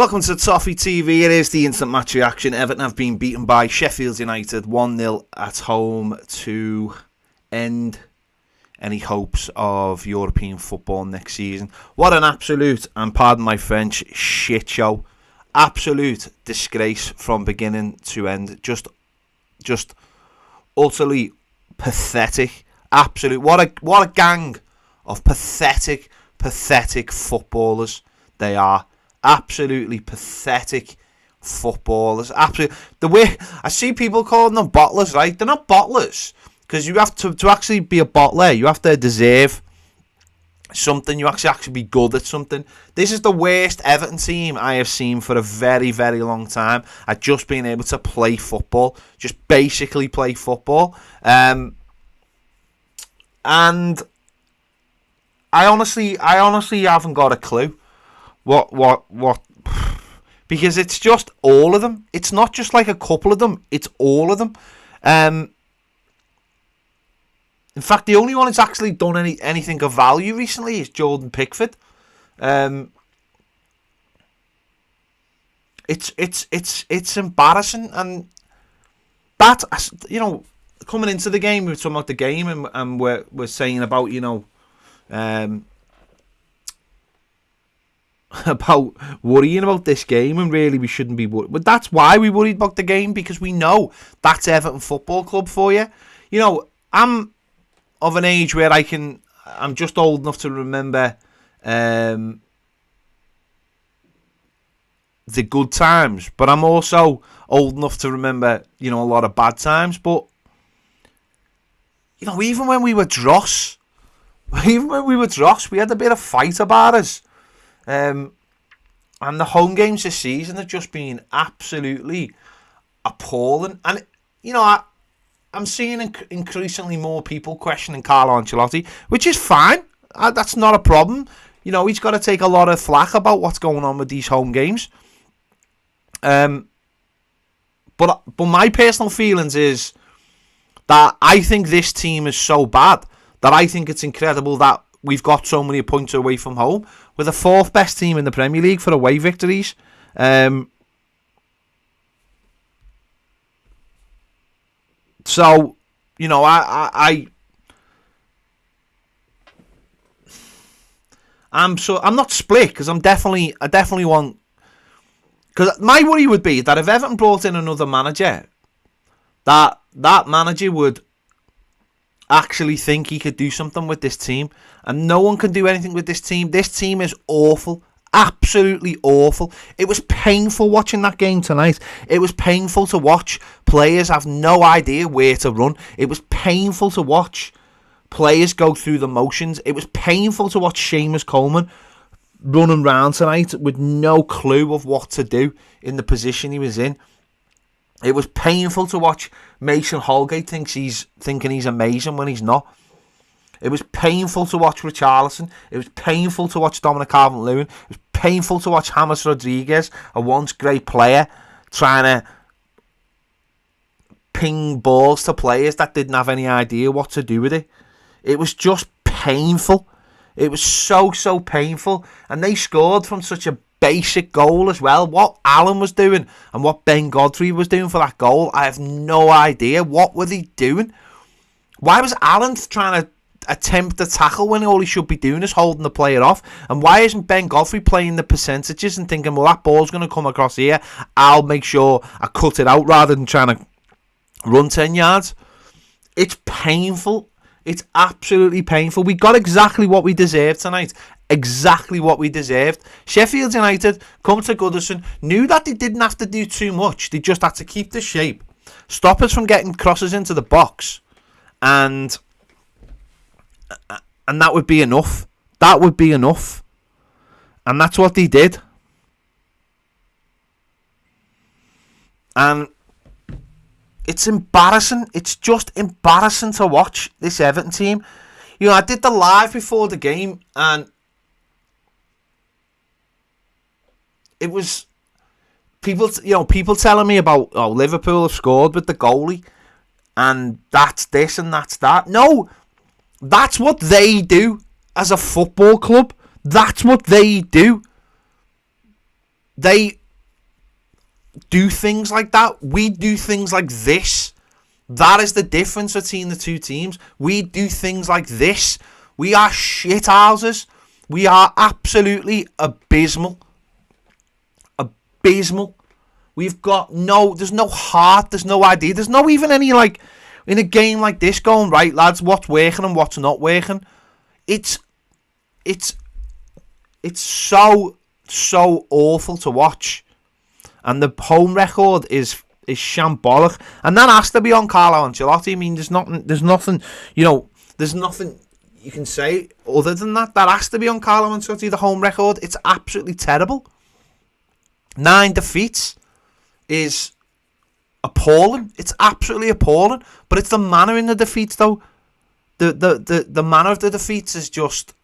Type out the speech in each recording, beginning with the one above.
Welcome to Toffee TV. It is the instant match reaction. Everton have been beaten by Sheffield United 1-0 at home to end any hopes of European football next season. What an absolute, and pardon my French, shit show. Absolute disgrace from beginning to end. Just utterly pathetic. Absolute. What a gang of pathetic footballers they are. Absolutely pathetic footballers. Absolutely. The way I see people calling them bottlers, right? They're not bottlers, because you have to actually be a bottler. You have to deserve something. You actually be good at something. This is the worst Everton team I have seen for a very long time at just being able to play football, just basically play football. And I honestly haven't got a clue what because it's just all of them. It's not just like a couple of them, it's all of them. In fact, the only one that's actually done anything of value recently is Jordan Pickford. It's embarrassing. And that, you know, coming into the game, we were talking about the game, and we're saying about, you know, about worrying about this game, and really we shouldn't be worried. But that's why we worried about the game, because we know that's Everton Football Club for you. You know, I'm of an age where I'm just old enough to remember the good times, but I'm also old enough to remember, you know, a lot of bad times. But, you know, even when we were dross, we had a bit of fight about us. And the home games this season have just been absolutely appalling. And, you know, I'm seeing increasingly more people questioning Carlo Ancelotti, which is fine. That's not a problem. You know, he's got to take a lot of flack about what's going on with these home games. But my personal feelings is that I think this team is so bad that I think it's incredible that we've got so many points away from home. We're the fourth best team in the Premier League for away victories. So, you know, I'm not split, because I definitely want, because my worry would be that if Everton brought in another manager, that manager would actually think he could do something with this team, and no one can do anything with this team. This team is awful. Absolutely awful. It was painful watching that game tonight. It was painful to watch players have no idea where to run. It was painful to watch players go through the motions. It was painful to watch Seamus Coleman running around tonight with no clue of what to do in the position he was in. It was painful to watch Mason Holgate thinking he's amazing when he's not. It was painful to watch Richarlison. It was painful to watch Dominic Calvert-Lewin. It was painful to watch James Rodriguez, a once great player, trying to ping balls to players that didn't have any idea what to do with it. It was just painful. It was so painful. And they scored from such a basic goal as well. What Allen was doing and what Ben Godfrey was doing for that goal, I have no idea. What were they doing? Why was Allen trying to attempt the tackle when all he should be doing is holding the player off? And why isn't Ben Godfrey playing the percentages and thinking, well, that ball's going to come across here, I'll make sure I cut it out, rather than trying to run 10 yards? It's painful. It's absolutely painful. We got exactly what we deserved tonight. Exactly what we deserved. Sheffield United come to Goodison, knew that they didn't have to do too much. They just had to keep the shape, stop us from getting crosses into the box, and that would be enough. That would be enough. And that's what they did. And it's embarrassing. It's just embarrassing to watch this Everton team. You know, I did the live before the game, and it was people telling me about, oh, Liverpool have scored with the goalie, and that's this and that's that. No, that's what they do as a football club. That's what they do. They do things like that. We do things like this. That is the difference between the two teams. We do things like this. We are shithouses. We are absolutely abysmal. Abysmal. We've got there's no heart, there's no idea, there's no even any, like, in a game like this going, right, lads, what's working and what's not working. It's so awful to watch. And the home record is shambolic. And that has to be on Carlo Ancelotti. I mean, there's nothing, there's nothing you can say other than that. That has to be on Carlo Ancelotti, the home record. It's absolutely terrible. 9 defeats is appalling. It's absolutely appalling. But it's the manner in the defeats, though. The manner of the defeats is just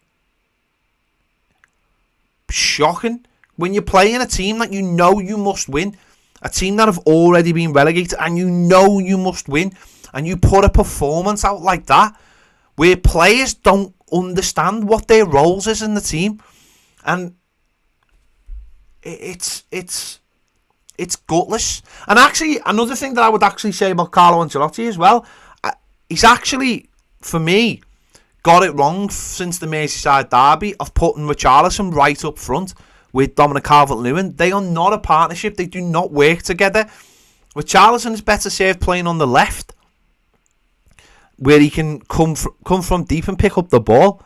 shocking. When you're playing a team that you know you must win, a team that have already been relegated, and you know you must win, and you put a performance out like that, where players don't understand what their roles is in the team, and it's gutless. And actually, another thing that I would actually say about Carlo Ancelotti as well, he's actually, for me, got it wrong since the Merseyside derby of putting Richarlison right up front with Dominic Calvert-Lewin. They are not a partnership. They do not work together. Richarlison is better served playing on the left, where he can come from deep and pick up the ball.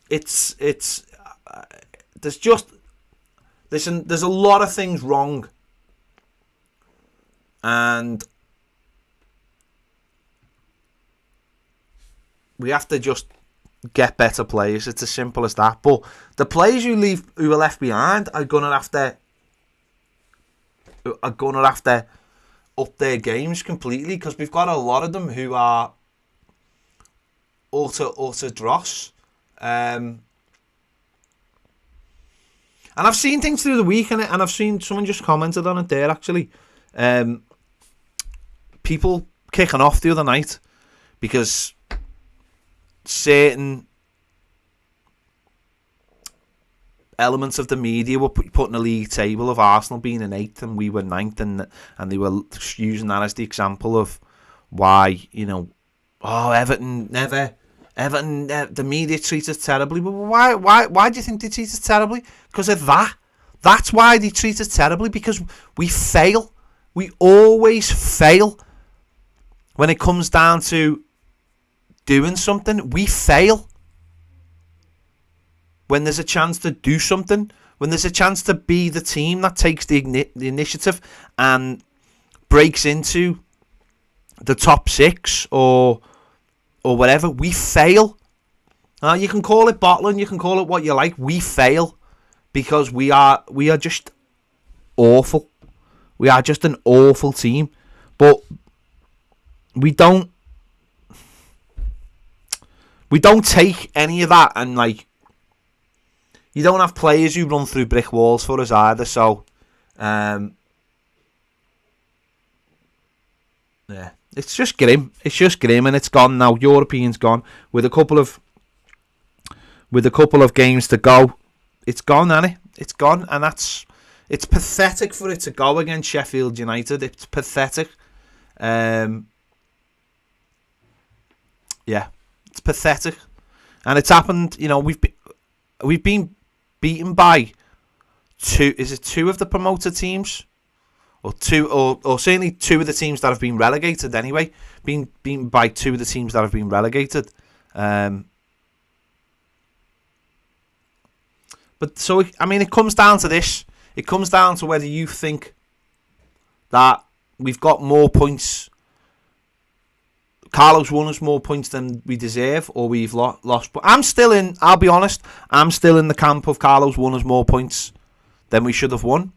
There's a lot of things wrong, and we have to just get better players. It's as simple as that. But the players who are left behind are gonna have to up their games completely, because we've got a lot of them who are utter dross. And I've seen things through the week, and I've seen someone just commented on it there, actually. People kicking off the other night because certain elements of the media were putting a league table of Arsenal being in 8th and we were 9th, and they were using that as the example of why, Everton, the media treat us terribly. But why do you think they treat us terribly? Because of that. That's why they treat us terribly, because we fail. We always fail. When it comes down to doing something, we fail. When there's a chance to do something, when there's a chance to be the team that takes the initiative and breaks into the top 6 or whatever, we fail. You can call it bottling, you can call it what you like. We fail because we are just awful. We are just an awful team. But we don't take any of that, and you don't have players who run through brick walls for us either. So yeah, it's just grim. It's just grim, and it's gone now. Europeans gone with a couple of games to go. It's gone, isn't it? It's gone, and it's pathetic for it to go against Sheffield United. It's pathetic. Yeah, it's pathetic, and it's happened. We've been beaten by two. Is it 2 of the promoted teams, or certainly 2 of the teams that have been relegated? Anyway, being beaten by 2 of the teams that have been relegated. But so it comes down to this. It comes down to whether you think that we've got more points. Carlo's won us more points than we deserve, or we've lost. But I'll be honest, I'm still in the camp of Carlo's won us more points than we should have won.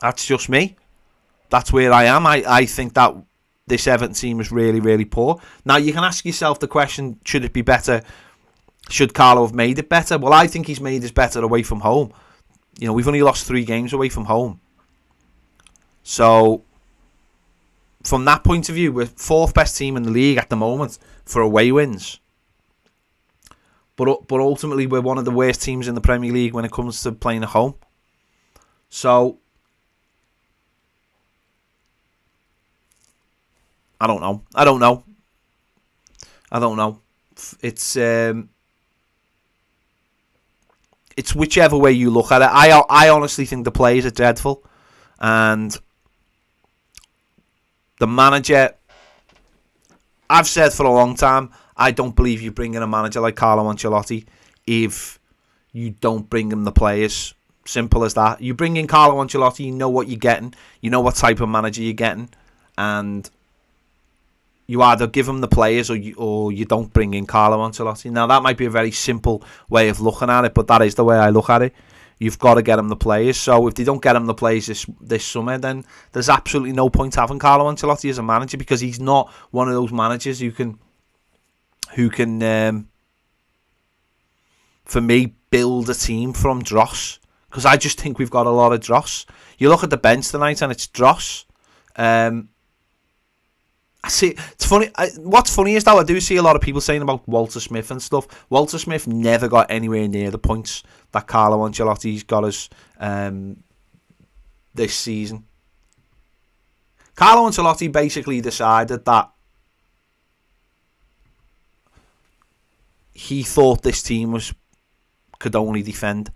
That's just me. That's where I am. I think that this Everton team is really, really poor. Now, you can ask yourself the question, should it be better? Should Carlo have made it better? Well, I think he's made us better away from home. We've only lost 3 games away from home. So, from that point of view, we're 4th best team in the league at the moment for away wins. But ultimately, we're one of the worst teams in the Premier League when it comes to playing at home. So, I don't know. It's whichever way you look at it. I honestly think the players are dreadful, and the manager. I've said for a long time, I don't believe you bring in a manager like Carlo Ancelotti if you don't bring him the players. Simple as that. You bring in Carlo Ancelotti, you know what you're getting, you know what type of manager you're getting, and you either give him the players or you don't bring in Carlo Ancelotti. Now, that might be a very simple way of looking at it, but that is the way I look at it. You've got to get him the players. So if they don't get him the players this summer, then there's absolutely no point having Carlo Ancelotti as a manager, because he's not one of those managers who can for me, build a team from dross. Because I just think we've got a lot of dross. You look at the bench tonight and it's dross. I see. It's funny. What's funny is that I do see a lot of people saying about Walter Smith and stuff. Walter Smith never got anywhere near the points that Carlo Ancelotti's got us this season. Carlo Ancelotti basically decided that he thought this team could only defend,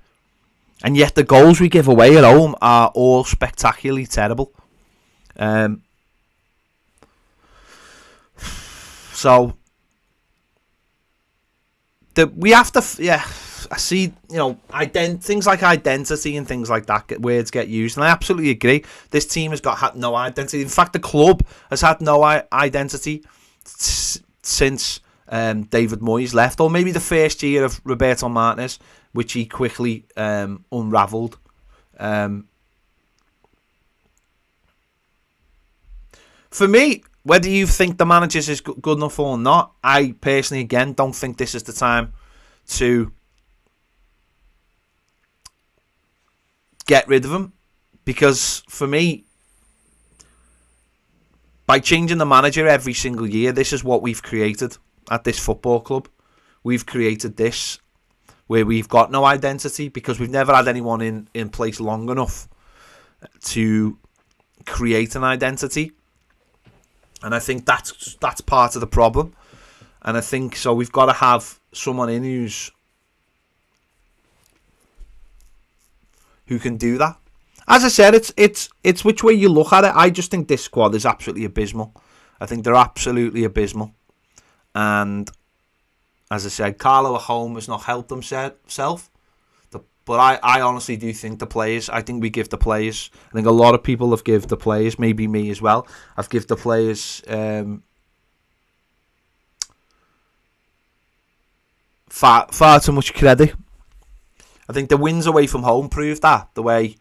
and yet the goals we give away at home are all spectacularly terrible. So we have to, I see, things like identity and things like that, words get used, and I absolutely agree. This team has had no identity. In fact, the club has had no identity since David Moyes left, or maybe the first year of Roberto Martinez, which he quickly unravelled. For me, whether you think the managers is good enough or not, I personally, again, don't think this is the time to get rid of him. Because for me, by changing the manager every single year, this is what we've created at this football club. We've created this where we've got no identity because we've never had anyone in place long enough to create an identity. And I think that's part of the problem. And I think so we've got to have someone in who can do that. As I said, it's which way you look at it. I just think this squad is absolutely abysmal. I think they're absolutely abysmal. And as I said, Carlo at home has not helped himself. But I honestly do think the players, I think we give the players, I think a lot of people have give the players, maybe me as well, I've give the players far too much credit. I think the wins away from home prove that, the way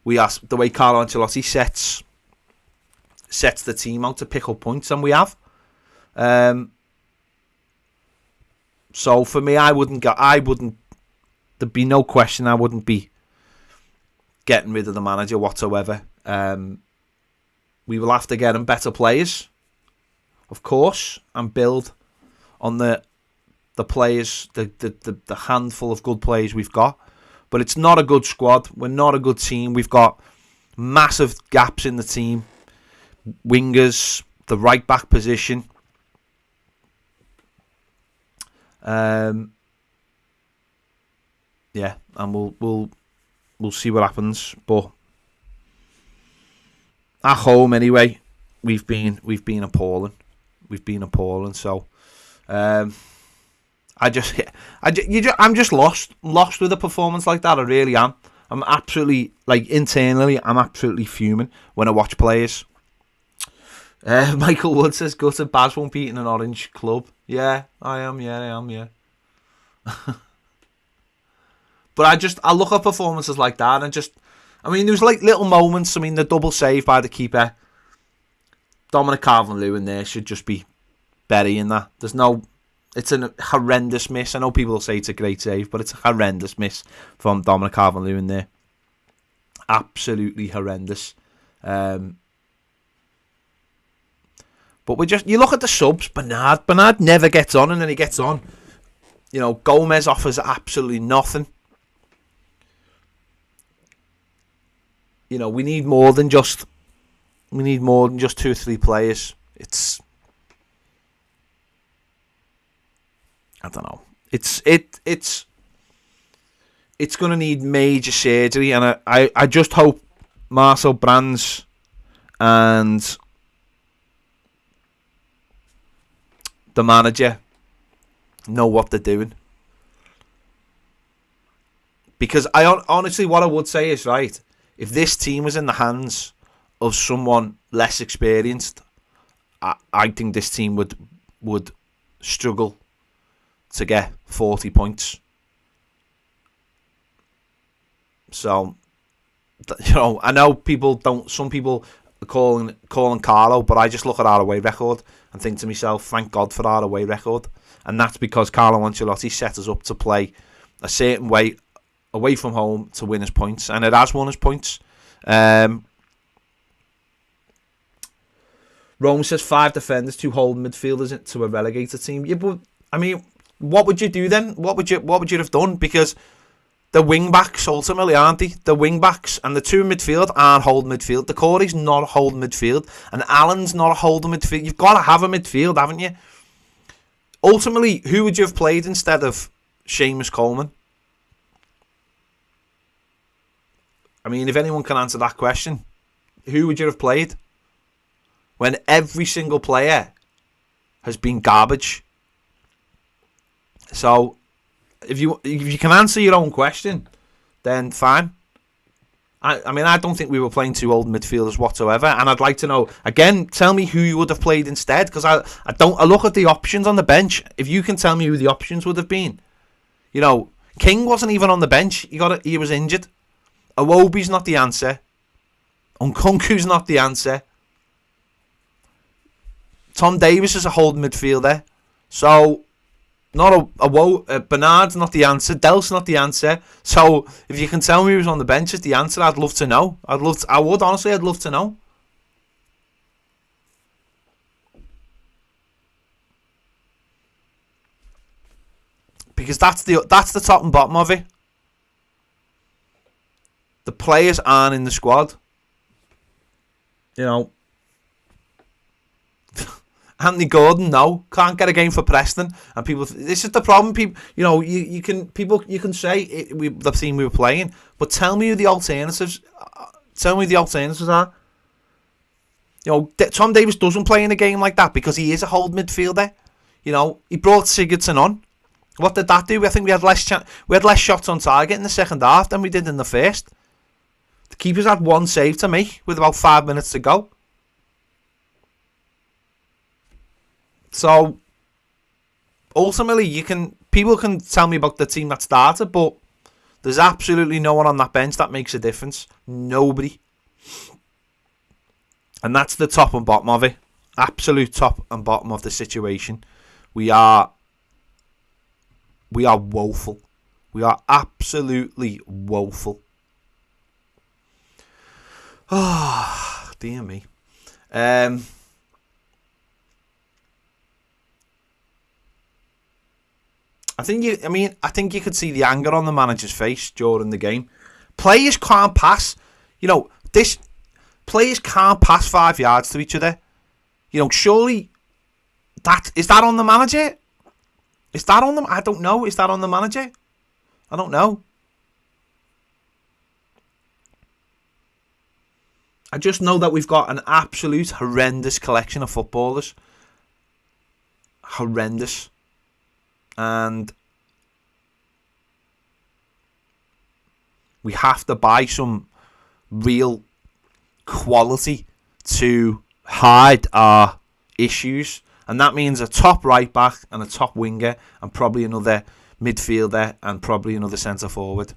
Carlo Ancelotti sets the team out to pick up points, and we have. So for me, there'd be no question I wouldn't be getting rid of the manager whatsoever. We will have to get him better players, of course, and build on the players, the handful of good players we've got. But it's not a good squad. We're not a good team. We've got massive gaps in the team. Wingers, the right back position. Yeah, and we'll see what happens. But at home anyway, we've been appalling. We've been appalling. So I'm just lost with a performance like that. I really am. I'm absolutely, internally, I'm absolutely fuming when I watch players. Michael Wood says, gutted Baz won't beat in an orange club. Yeah, I am. Yeah. But I look at performances like that and there's little moments. The double save by the keeper. Dominic Calvert-Lewin there should just be burying that. It's a horrendous miss. I know people will say it's a great save, but it's a horrendous miss from Dominic Calvert-Lewin there. Absolutely horrendous. But you look at the subs, Bernard never gets on, and then he gets on You know, Gomez offers absolutely nothing. You know, we need more than just 2 or 3 players. I don't know. It's going to need major surgery, and I just hope Marcel Brands and the manager know what they're doing. Because honestly, what I would say is, right, if this team was in the hands of someone less experienced, I think this team would struggle to get 40 points. So, you know, I know some people are calling Carlo, but I just look at our away record and think to myself, thank God for our away record. And that's because Carlo Ancelotti set us up to play a certain way away from home to win us points, and it has won us points. Rome says 5 defenders, 2 holding midfielders to a relegated team. Yeah, but I mean, what would you do then? What would you have done? Because the wing backs ultimately, aren't they? The wing backs and the 2 in midfield aren't holding midfield. The Corey's not a holding midfield, and Allen's not a holding midfield. You've got to have a midfield, haven't you? Ultimately, who would you have played instead of Seamus Coleman? I mean, if anyone can answer that question, who would you have played? When every single player has been garbage. So, if you can answer your own question, then fine. I mean, I don't think we were playing 2 old midfielders whatsoever, and I'd like to know, again, tell me who you would have played instead, because I look at the options on the bench. If you can tell me who the options would have been. You know, King wasn't even on the bench. He was injured. Iwobi's not the answer. Nkunku's not the answer. Tom Davies is a holding midfielder. So, Bernard's not the answer. Del's not the answer. So, if you can tell me who's on the bench as the answer, I'd love to know. I'd love to know. Because that's the top and bottom of it. The players aren't in the squad. You know, Anthony Gordon, no, can't get a game for Preston, and people. This is the problem. People, you know, you can say the team we were playing, but tell me who the alternatives. Tell me who the alternatives are. You know, Tom Davies doesn't play in a game like that because he is a hold midfielder. You know, he brought Sigurdsson on. What did that do? I think we had less shots on target in the second half than we did in the first. The keepers had 1 save to make with about 5 minutes to go. So, ultimately, people can tell me about the team that started, but there's absolutely no one on that bench that makes a difference. Nobody. And that's the top and bottom of it. Absolute top and bottom of the situation. We are woeful. We are absolutely woeful. Oh, dear me. I think you could see the anger on the manager's face during the game. Players can't pass. You know, players can't pass 5 yards to each other. You know, surely is that on the manager? Is that on them? I don't know. Is that on the manager? I don't know. I just know that we've got an absolute horrendous collection of footballers. Horrendous. And we have to buy some real quality to hide our issues. And that means a top right back and a top winger and probably another midfielder and probably another centre forward.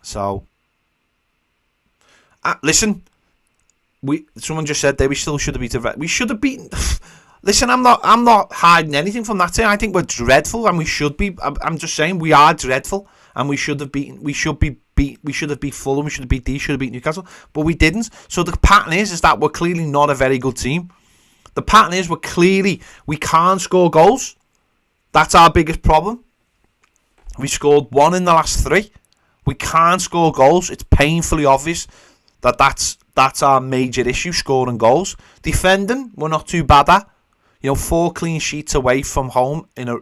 So, listen, someone just said we still should have beaten. We should have beaten. Listen, I'm not hiding anything from that team. I think we're dreadful, and we should be. I'm just saying we are dreadful, and we should have beaten. We should have beat Fulham. We should have beat these. Should have beat Newcastle, but we didn't. So the pattern is that we're clearly not a very good team. The pattern is we can't score goals. That's our biggest problem. We scored 1 in the last 3. We can't score goals. It's painfully obvious that that's our major issue, scoring goals. Defending, we're not too bad at. 4 clean sheets away from home in a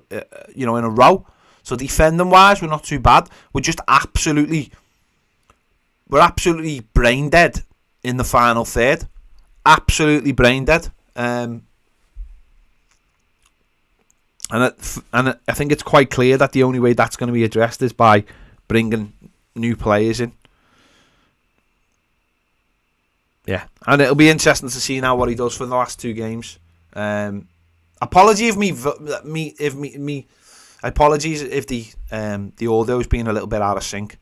row. So defending wise, we're not too bad. We're absolutely brain dead in the final third. Absolutely brain dead. And I think it's quite clear that the only way that's going to be addressed is by bringing new players in. Yeah, and it'll be interesting to see now what he does for the last 2 games. Apologies if the audio's been a little bit out of sync.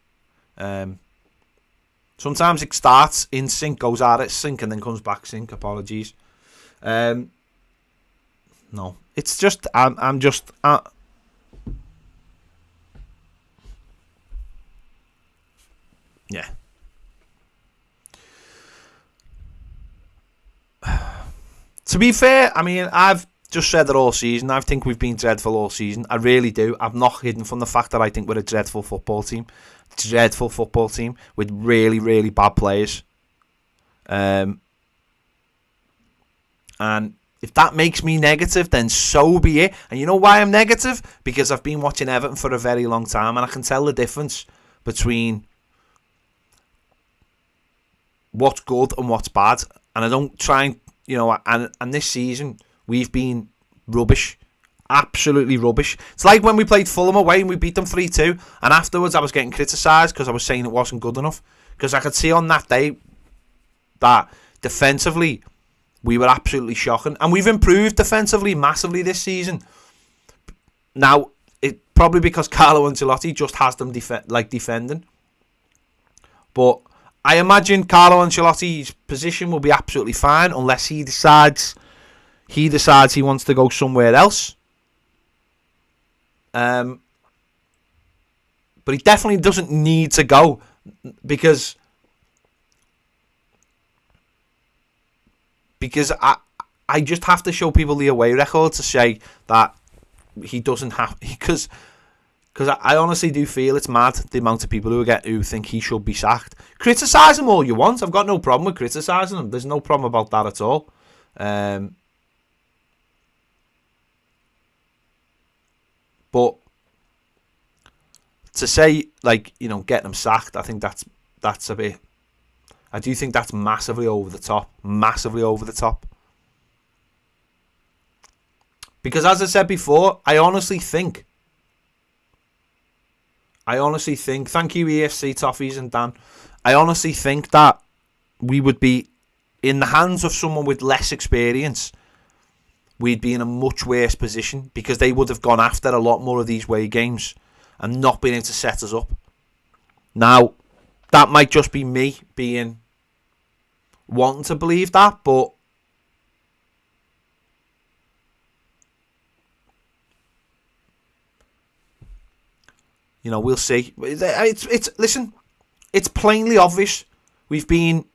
Sometimes it starts in sync, goes out of sync, and then comes back sync. Apologies. No, it's just I'm just. Yeah. To be fair, I mean, I've just said it all season. I think we've been dreadful all season. I really do. I've not hidden from the fact that I think we're a dreadful football team. Dreadful football team with really, really bad players. And if that makes me negative, then so be it. And you know why I'm negative? Because I've been watching Everton for a very long time, and I can tell the difference between what's good and what's bad. And I don't try and, and this season we've been rubbish. Absolutely rubbish. It's like when we played Fulham away and we beat them 3-2, and afterwards I was getting criticised because I was saying it wasn't good enough. Because I could see on that day that defensively we were absolutely shocking, and we've improved defensively massively this season. Now, it probably because Carlo Ancelotti just has them defending, but I imagine Carlo Ancelotti's position will be absolutely fine unless he decides he wants to go somewhere else. But he definitely doesn't need to go because I just have to show people the away record to say that he doesn't have, because I honestly do feel it's mad the amount of people who think he should be sacked. Criticise him all you want. I've got no problem with criticising him. There's no problem about that at all. But to say, getting him sacked, I think that's a bit. I do think that's massively over the top. Massively over the top. Because as I said before, I honestly think, thank you EFC, Toffees and Dan, I honestly think that we would be, in the hands of someone with less experience, we'd be in a much worse position because they would have gone after a lot more of these away games and not been able to set us up. Now, that might just be me wanting to believe that, but we'll see. Listen, it's plainly obvious we've been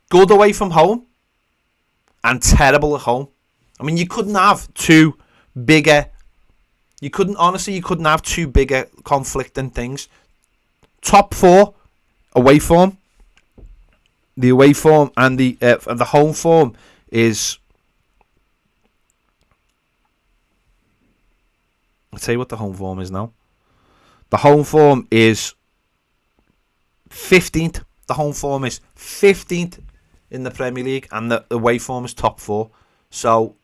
good away from home and terrible at home. I mean, you couldn't have two bigger conflicting things. Top 4 away form. The away form and the home form is. I'll tell you what the home form is now. The home form is 15th. The home form is 15th in the Premier League, and the away form is top 4. So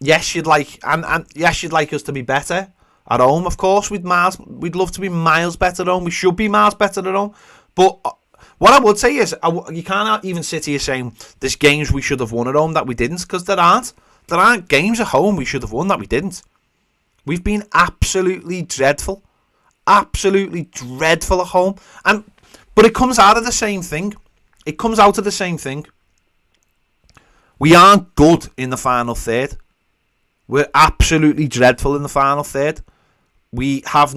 yes, you'd like us to be better at home. Of course, we'd love to be miles better at home. We should be miles better at home. But what I would say is, you can't even sit here saying there's games we should have won at home that we didn't, because there aren't. There aren't games at home we should have won that we didn't. We've been absolutely dreadful. Absolutely dreadful at home. But it comes out of the same thing. We aren't good in the final third. We're absolutely dreadful in the final third. We have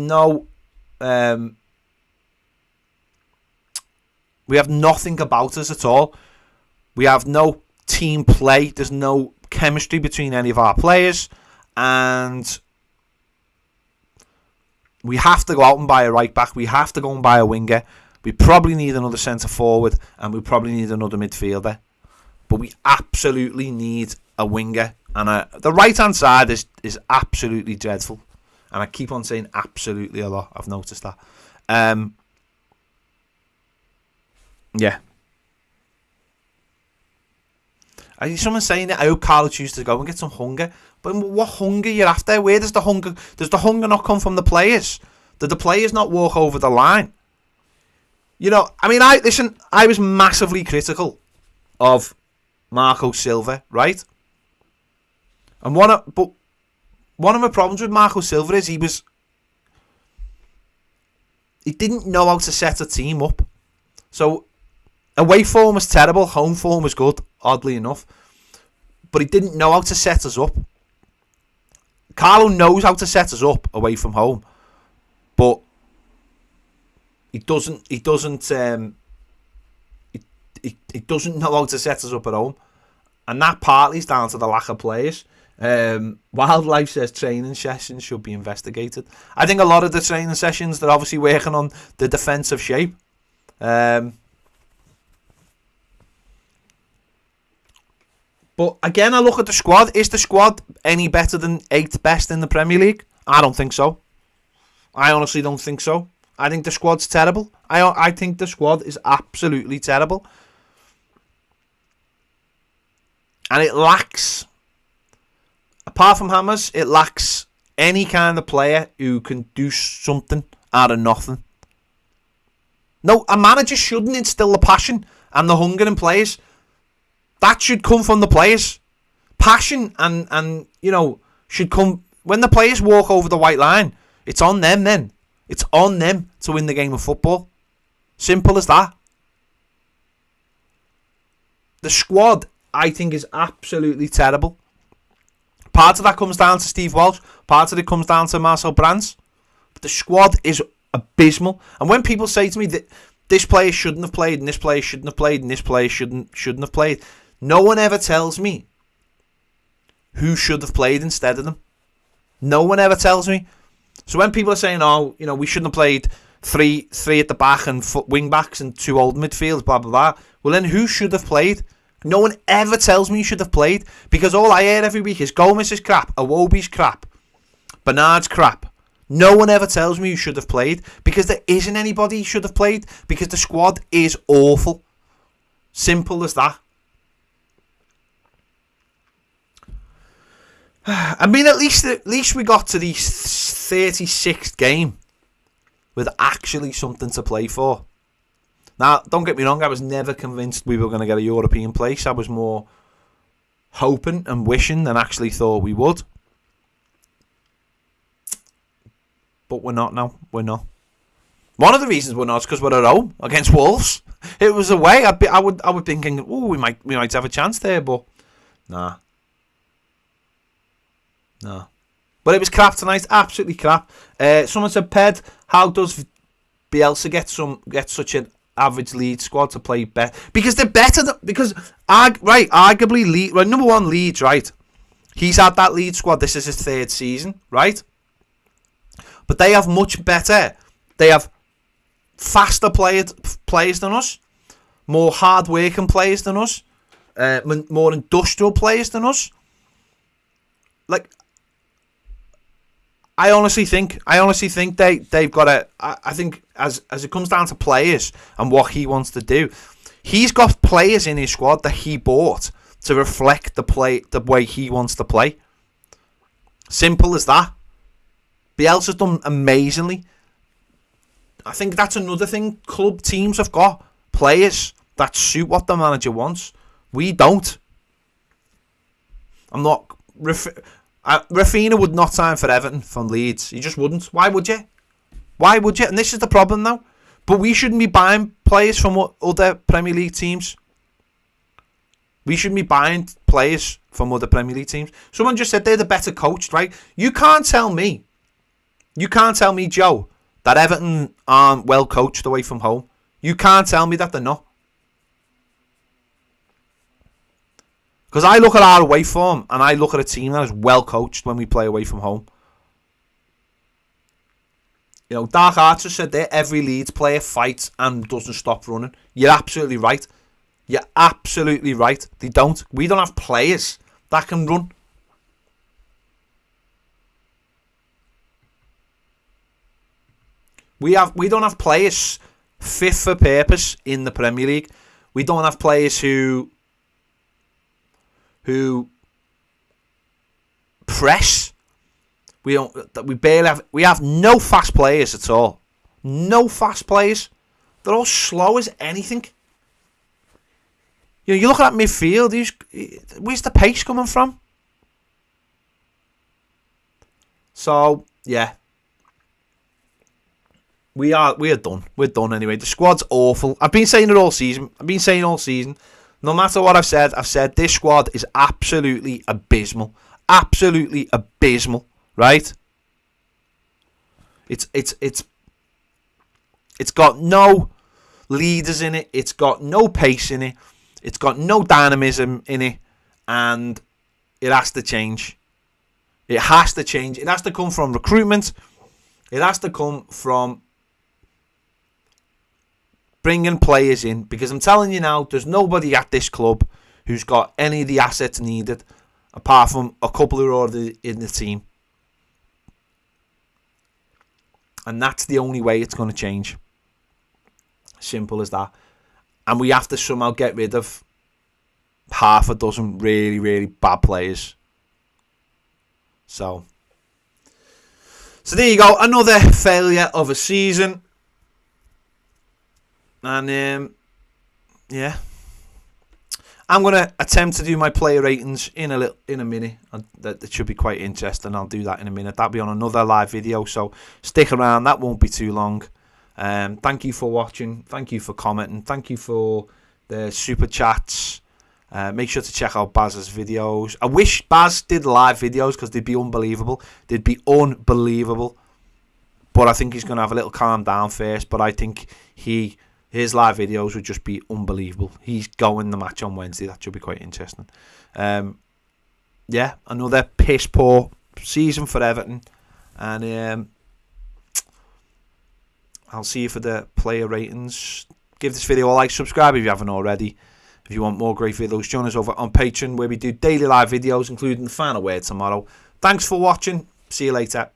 we have nothing about us at all. We have no team play. There's no chemistry between any of our players. And We have to go out and buy a right back. We have to go and buy a winger. We probably need another centre forward, and we probably need another midfielder. But we absolutely need a winger. And the right-hand side is absolutely dreadful. And I keep on saying absolutely a lot. I've noticed that. Yeah. I see someone saying that I hope Carlo chooses to go and get some hunger. But what hunger you're after? Where does the hunger? Does the hunger not come from the players? Did the players not walk over the line? You know, I mean, I was massively critical of Marco Silva, right? And one of my problems with Marco Silva is he didn't know how to set a team up. So away form was terrible, home form was good, oddly enough. But he didn't know how to set us up. Carlo knows how to set us up away from home, but he doesn't know how to set us up at home, and that partly is down to the lack of players. Wildlife says training sessions should be investigated. I think a lot of the training sessions, they're obviously working on the defensive shape. But again, I look at the squad. Is the squad any better than 8th best in the Premier League? I don't think so. I honestly don't think so. I think the squad's terrible. I think the squad is absolutely terrible. And it lacks, apart from Hammers, it lacks any kind of player who can do something out of nothing. No, a manager shouldn't instill the passion and the hunger in players. That should come from the players. Passion and you know, should come when the players walk over the white line. It's on them then. It's on them to win the game of football. Simple as that. The squad, I think, is absolutely terrible. Part of that comes down to Steve Walsh. Part of it comes down to Marcel Brands. But the squad is abysmal. And when people say to me that this player shouldn't have played, and this player shouldn't have played, and this player shouldn't have played, no one ever tells me who should have played instead of them. No one ever tells me. So when people are saying, oh, you know, we shouldn't have played three at the back and wing backs and 2 old midfields, blah, blah, blah. Well, then who should have played? No one ever tells me who should have played, because all I hear every week is Gomez is crap, Iwobi's crap, Bernard's crap. No one ever tells me who should have played, because there isn't anybody who should have played, because the squad is awful. Simple as that. I mean, at least we got to the 36th game with actually something to play for. Now, don't get me wrong, I was never convinced we were going to get a European place. I was more hoping and wishing than actually thought we would. But we're not now. We're not. One of the reasons we're not is because we're at home against Wolves. It was away. I would thinking, oh, we might have a chance there, but nah. No. But it was crap tonight. Absolutely crap. Someone said, Ped, how does Bielsa get such an average Leeds squad to play better? Because they're better than, arguably number one, Leeds, right? He's had that Leeds squad. This is his 3rd season, right? But they have much better. They have faster players than us, more hard-working players than us, more industrial players than us. Like, I honestly think they've got a. I think as it comes down to players and what he wants to do, he's got players in his squad that he bought to reflect the way he wants to play. Simple as that. Bielsa's done amazingly. I think that's another thing. Club teams have got players that suit what the manager wants. We don't. I'm not. Rafinha would not sign for Everton from Leeds. He just wouldn't. Why would you? Why would you? And this is the problem now. But we shouldn't be buying players from other Premier League teams. We shouldn't be buying players from other Premier League teams. Someone just said they're the better coached, right? You can't tell me, Joe, that Everton aren't well coached away from home. You can't tell me that they're not. Because I look at our away form and I look at a team that is well coached when we play away from home. You know, Dark Archer said there, every Leeds player fights and doesn't stop running. You're absolutely right. You're absolutely right. They don't. We don't have players that can run. We don't have players fit for purpose in the Premier League. We don't have players who press. We have no fast players at all. No fast players. They're all slow as anything. You know, you look at that midfield, where's the pace coming from? So, yeah. We are done. We're done anyway. The squad's awful. I've been saying it all season. No matter what I've said this squad is absolutely abysmal. Absolutely abysmal. Right? It's got no leaders in it. It's got no pace in it. It's got no dynamism in it. And it has to change. It has to change. It has to come from recruitment. It has to come from bringing players in, because I'm telling you now, there's nobody at this club who's got any of the assets needed, apart from a couple who are already in the team. And that's the only way it's going to change. Simple as that. And we have to somehow get rid of half a dozen really, really bad players. So there you go. Another failure of a season. And yeah, I'm gonna attempt to do my player ratings in a minute. That should be quite interesting. I'll do that in a minute. That'll be on another live video, so stick around. That won't be too long. Thank you for watching. Thank you for commenting. Thank you for the super chats. Make sure to check out Baz's videos. I wish Baz did live videos because they'd be unbelievable. They'd be unbelievable. But I think he's gonna have a little calm down first. But I think his live videos would just be unbelievable. He's going the match on Wednesday. That should be quite interesting. Yeah, another piss poor season for Everton. And I'll see you for the player ratings. Give this video a like, subscribe if you haven't already. If you want more great videos, join us over on Patreon, where we do daily live videos, including the final word tomorrow. Thanks for watching. See you later.